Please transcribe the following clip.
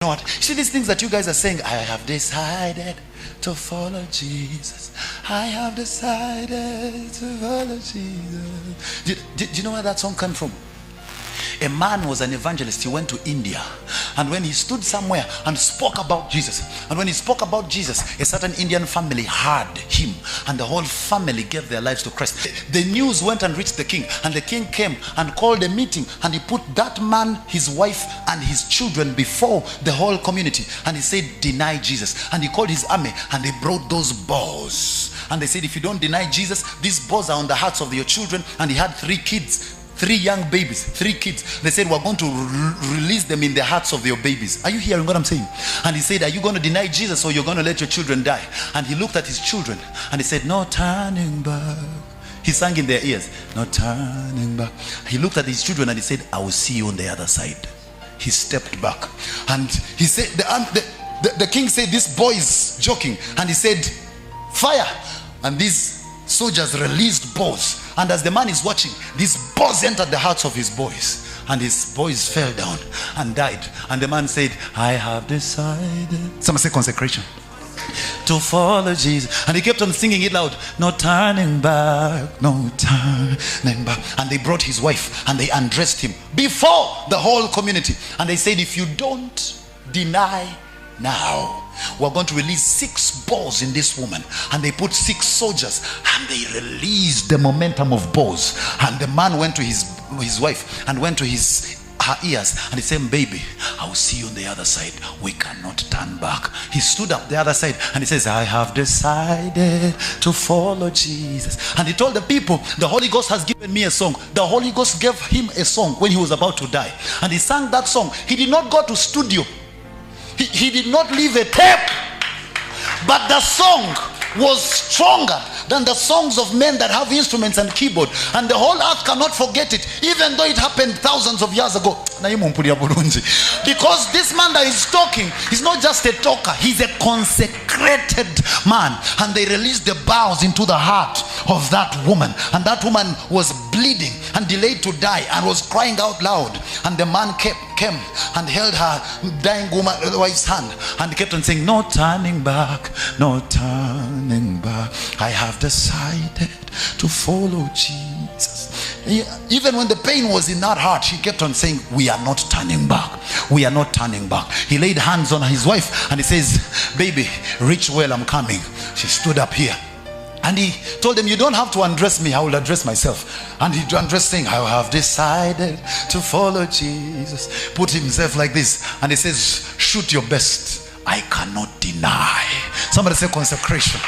You know what? See these things that you guys are saying, I have decided to follow Jesus. I have decided to follow Jesus. Do you know where that song came from? A man was an evangelist. He went to India, and when he stood somewhere and spoke about Jesus, and when he spoke about Jesus, a certain Indian family heard him, and the whole family gave their lives to Christ. The news went and reached the king, and the king came and called a meeting, and he put that man, his wife and his children before the whole community, and he said, deny Jesus. And he called his army, and they brought those bows, and they said, if you don't deny Jesus, these bows are on the hearts of your children. And he had 3 kids, 3 young babies, 3 kids. They said, we're going to release them in the hearts of your babies. Are you hearing what I'm saying? And he said, are you going to deny Jesus, or you're going to let your children die? And he looked at his children and he said, no turning back. He sang in their ears, no turning back. He looked at his children and he said, I will see you on the other side. He stepped back, and he said, the king said, this boy is joking. And he said, fire. And these soldiers released bows, and as the man is watching, these bows entered the hearts of his boys, and his boys fell down and died. And the man said, I have decided, someone say consecration, to follow Jesus. And he kept on singing it loud, no turning back, no turning back. And they brought his wife and they undressed him before the whole community, and they said, if you don't deny now, we're going to release 6 bows in this woman. And they put 6 soldiers, and they released the momentum of bows. And the man went to his wife and went to her ears, and he said, baby, I will see you on the other side. We cannot turn back. He stood up the other side and he says, I have decided to follow Jesus. And he told the people, the Holy Ghost has given me a song. The Holy Ghost gave him a song when he was about to die, and he sang that song. He did not go to studio. He did not leave a tape, but the song was stronger than the songs of men that have instruments and keyboard, and the whole earth cannot forget it, even though it happened thousands of years ago. Because this man that is talking, he's not just a talker, he's a consecrated man. And they released the bows into the heart of that woman, and that woman was bleeding and delayed to die and was crying out loud. And the man came and held her dying wife's hand and kept on saying, no turning back, no turning back. I have decided to follow Jesus. Even when the pain was in that heart, she kept on saying, we are not turning back, we are not turning back. He laid hands on his wife and he says, baby, reach well, I'm coming. She stood up here, and he told them, you don't have to undress me, I will address myself. And he undressed, saying, I have decided to follow Jesus. Put himself like this, and he says, shoot your best, I cannot deny. Somebody say consecration.